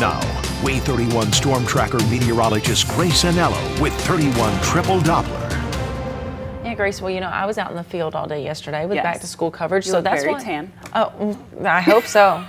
Now, Wave 31 Storm Tracker meteorologist Grace Anello with 31 Triple Doppler. Yeah, Grace, well, I was out in the field all day yesterday with Yes. back to school coverage. You so look that's very why, tan. Oh, I hope so.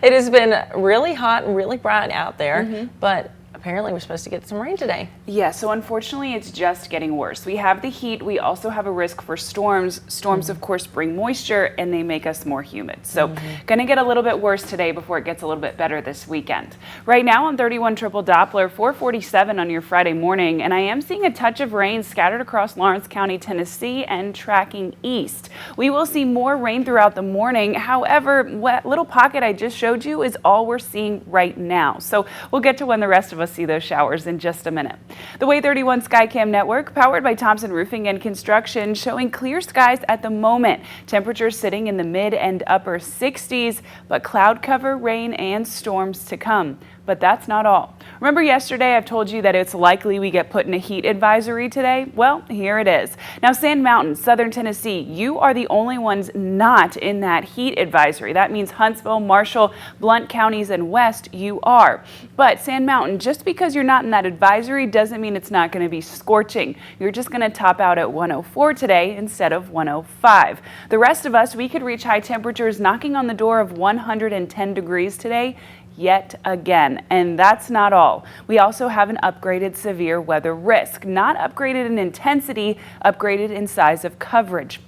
It has been really hot and really bright out there, but apparently we're supposed to get some rain today. Yeah, so unfortunately it's just getting worse. We have the heat, we also have a risk for storms. Storms of course bring moisture and they make us more humid. So gonna get a little bit worse today before it gets a little bit better this weekend. Right now on 31 Triple Doppler, 447 on your Friday morning, and I am seeing a touch of rain scattered across Lawrence County, Tennessee and tracking east. We will see more rain throughout the morning. However, what little pocket I just showed you is all we're seeing right now. So we'll get to when the rest of us see those showers in just a minute. The Wave 31 Skycam network, powered by Thompson Roofing and Construction, showing clear skies at the moment. Temperatures sitting in the mid and upper 60s, but cloud cover, rain, and storms to come. But that's not all. Remember yesterday I've told you that it's likely we get put in a heat advisory today? Well, here it is. Now Sand Mountain, southern Tennessee, you are the only ones not in that heat advisory. That means Huntsville, Marshall, Blount counties and west, you are. But Sand Mountain, just because you're not in that advisory doesn't mean it's not going to be scorching. You're just going to top out at 104 today instead of 105. The rest of us, we could reach high temperatures knocking on the door of 110 degrees today yet again. And that's not all. We also have an upgraded severe weather risk, not upgraded in intensity, upgraded in size of coverage.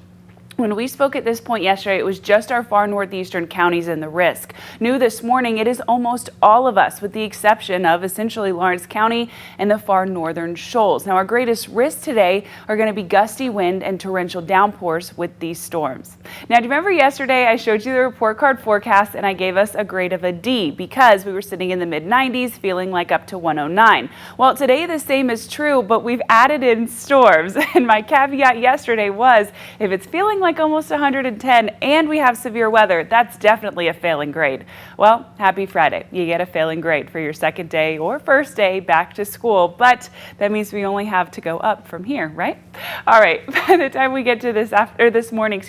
When we spoke at this point yesterday, it was just our far northeastern counties in the risk. New this morning, it is almost all of us, with the exception of essentially Lawrence County and the far northern shoals. Now, our greatest risks today are going to be gusty wind and torrential downpours with these storms. Now, do you remember yesterday I showed you the report card forecast and I gave us a grade of a D because we were sitting in the mid 90s, feeling like up to 109. Well, today the same is true, but we've added in storms. And my caveat yesterday was, if it's feeling like almost 110 and we have severe weather, that's definitely a failing grade. Well, happy Friday. You get a failing grade for your second day or first day back to school, but that means we only have to go up from here, right? All right, by the time we get to this morning,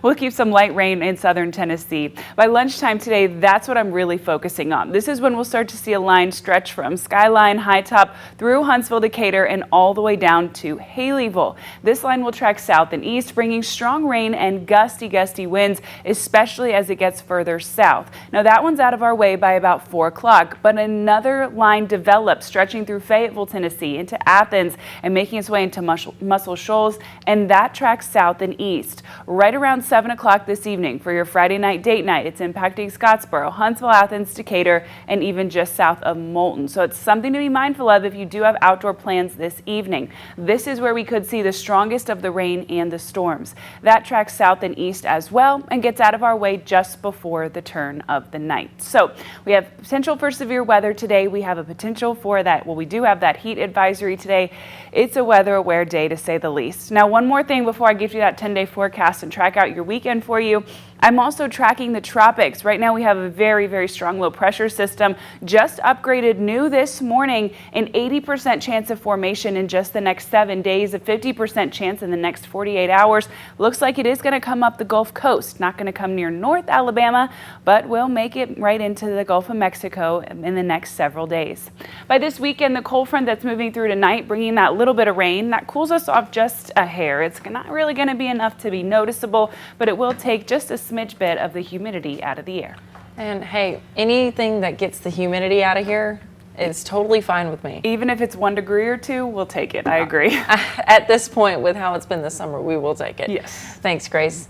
we'll keep some light rain in southern Tennessee. By lunchtime today, that's what I'm really focusing on. This is when we'll start to see a line stretch from Skyline, High Top, through Huntsville, Decatur, and all the way down to Haleyville. This line will track south and east, bringing strong rain and gusty winds, especially as it gets further south. Now that one's out of our way by about 4 o'clock, but another line develops, stretching through Fayetteville, Tennessee, into Athens, and making its way into Muscle Shoals, and that tracks south and east. Right around 7 o'clock this evening for your Friday night date night, it's impacting Scottsboro, Huntsville, Athens, Decatur, and even just south of Moulton. So it's something to be mindful of if you do have outdoor plans this evening. This is where we could see the strongest of the rain and the storms. That tracks south and east as well and gets out of our way just before the turn of the night. So we have potential for severe weather today. We have a potential for that. Well, we do have that heat advisory today. It's a weather aware day to say the least. Now, one more thing before I give you that 10-day forecast and track out your weekend for you. I'm also tracking the tropics. Right now we have a very strong low pressure system just upgraded new this morning, an 80% chance of formation in just the next 7 days, a 50% chance in the next 48 hours. Looks like it is going to come up the Gulf Coast, not going to come near North Alabama, but will make it right into the Gulf of Mexico in the next several days. By this weekend, the cold front that's moving through tonight, bringing that little bit of rain, that cools us off just a hair. It's not really going to be enough to be noticeable, but it will take just a smidge bit of the humidity out of the air. And hey, anything that gets the humidity out of here is totally fine with me. Even if it's 1 degree or 2, we'll take it. I agree. At this point, with how it's been this summer, we will take it. Yes. Thanks, Grace.